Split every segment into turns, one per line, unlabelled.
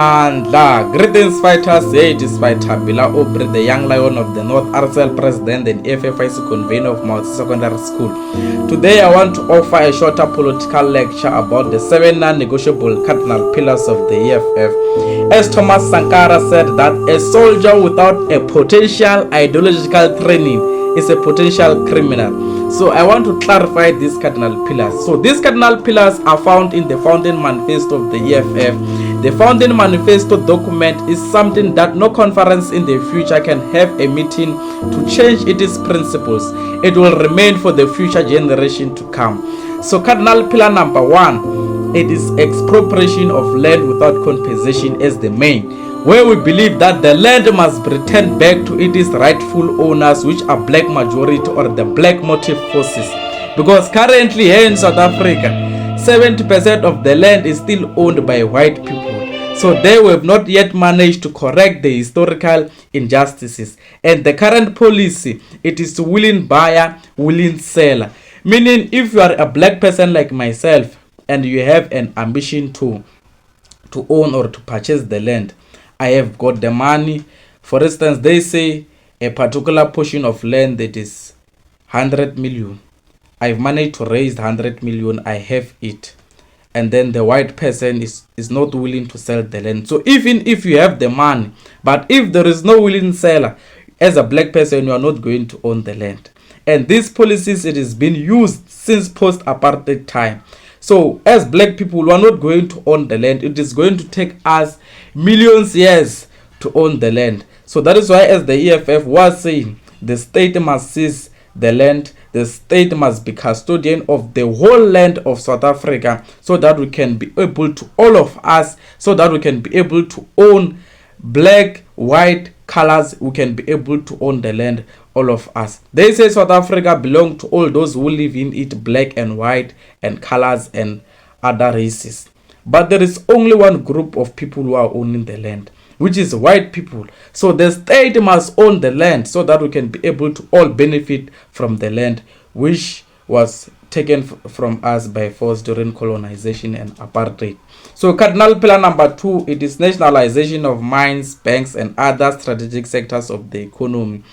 Greetings fighters, here it is fighter Bila Obrey, the young lion of the North, RCL president and EFFYC convener of Mahuntsi Secondary School. Today I want to offer a shorter political lecture about the 7 non-negotiable cardinal pillars of the EFF. As Thomas Sankara said that a soldier without a potential ideological training is a potential criminal. So I want to clarify these cardinal pillars. So these cardinal pillars are found in the founding manifesto of the EFF. The founding manifesto document is something that no conference in the future can have a meeting to change its principles. It will remain for the future generation to come. So cardinal pillar number 1, it is expropriation of land without compensation as the main, where we believe that the land must be returned back to its rightful owners, which are black majority or the black motive forces. Because currently here in South Africa, 70% of the land is still owned by white people. So they have not yet managed to correct the historical injustices. And the current policy, it is willing buyer, willing seller. Meaning if you are a black person like myself and you have an ambition to own or to purchase the land, I have got the money. For instance, they say a particular portion of land that is 100 million. I've managed to raise 100 million, I have it. And then the white person is not willing to sell the land. So even if you have the money, but if there is no willing seller, as a black person, you are not going to own the land. And these policies, it has been used since post-apartheid time. So as black people, we are not going to own the land. It is going to take us millions years to own the land. So that is why, as the EFF was saying, the state must seize the land. The state must be custodian of the whole land of South Africa, so that we can be able to, all of us, so that we can be able to own black, white, colors. We can be able to own the land, all of us. They say South Africa belongs to all those who live in it, black and white and colors and other races. But there is only one group of people who are owning the land, which is white people. So the state must own the land so that we can be able to all benefit from the land which was taken from us by force during colonization and apartheid. So cardinal pillar number 2, it is nationalization of mines, banks and other strategic sectors of the economy,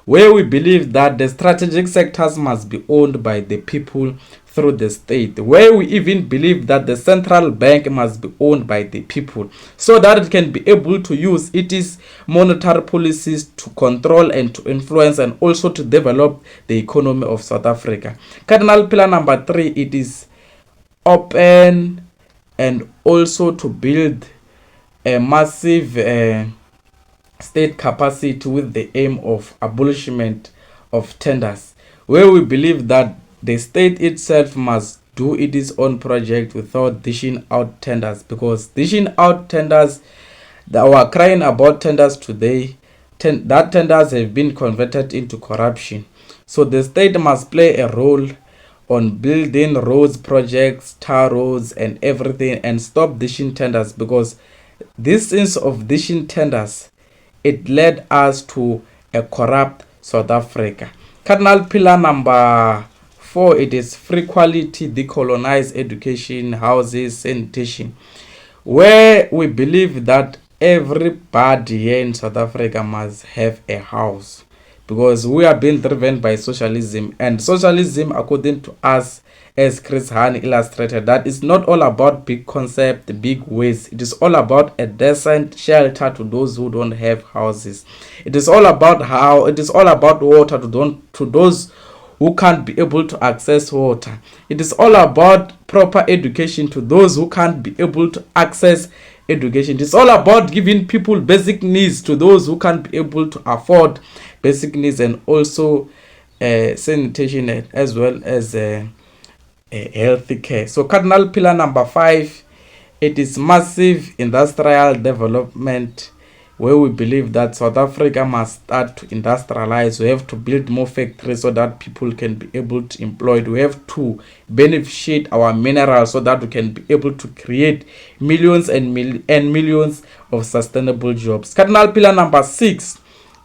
where we believe that the strategic sectors must be owned by the people through the state, where we even believe that the central bank must be owned by the people, so that it can be able to use its monetary policies to control and to influence and also to develop the economy of South Africa. Cardinal pillar number 3, it is open and also to build a massive state capacity with the aim of abolishment of tenders, where we believe that the state itself must do its own project without dishing out tenders, because dishing out tenders, we are crying about tenders today, that tenders have been converted into corruption. So the state must play a role on building roads projects, tar roads and everything, and stop dishing tenders, because this sense of dishing tenders, it led us to a corrupt South Africa. Cardinal pillar number 4, it is free quality decolonized education, houses, sanitation, where we believe that everybody here in South Africa must have a house, because we are being driven by socialism. And socialism, according to us, as Chris Hani illustrated, that it's not all about big concept, big ways. It is all about a decent shelter to those who don't have houses. It is all about water to those who can't be able to access water. It is all about proper education to those who can't be able to access education. It is all about giving people basic needs to those who can't be able to afford basic needs, and also sanitation as well as healthy care. So cardinal pillar number 5, it is massive industrial development, where we believe that South Africa must start to industrialize. We have to build more factories so that people can be able to employ. We have to beneficiate our minerals so that we can be able to create millions and millions of sustainable jobs. Cardinal pillar number 6,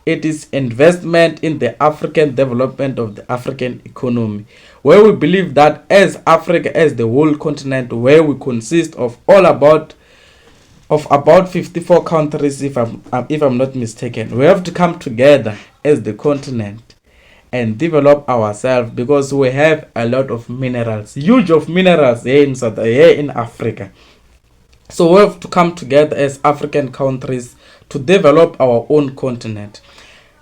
it is investment in the African development of the African economy, where we believe that as Africa, as the whole continent, where we consist of all about of about 54 countries, if I'm not mistaken. We have to come together as the continent and develop ourselves, because we have a lot of minerals, huge of minerals here in Africa. So we have to come together as African countries to develop our own continent.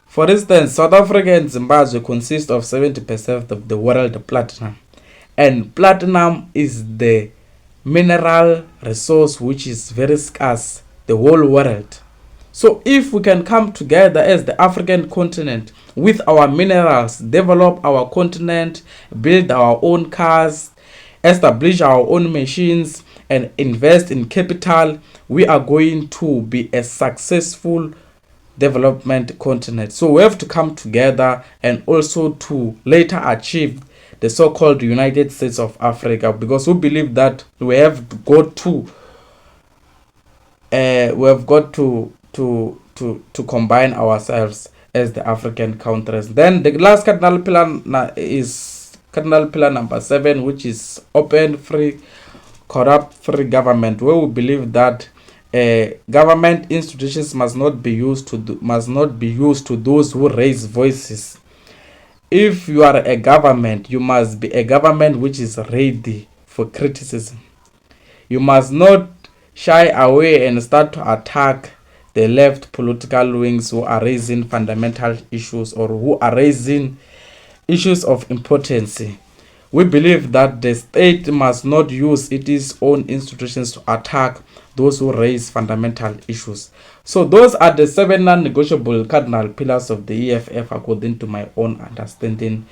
For instance, South Africa and Zimbabwe consist of 70% of the world platinum, and platinum is the mineral resource which is very scarce the whole world. So if we can come together as the African continent with our minerals, develop our continent, build our own cars, establish our own machines, and invest in capital, we are going to be a successful development continent. So we have to come together and also to later achieve the so-called United States of Africa, because we believe that we have got to combine ourselves as the African countries. Then the last cardinal pillar is cardinal pillar number 7, which is open, free, corrupt-free government, where we believe that government institutions must not be used to those who raise voices. If you are a government, you must be a government which is ready for criticism. You must not shy away and start to attack the left political wings who are raising fundamental issues or who are raising issues of importance. We believe that the state must not use its own institutions to attack those who raise fundamental issues. So those are the 7 non-negotiable cardinal pillars of the EFF according to my own understanding.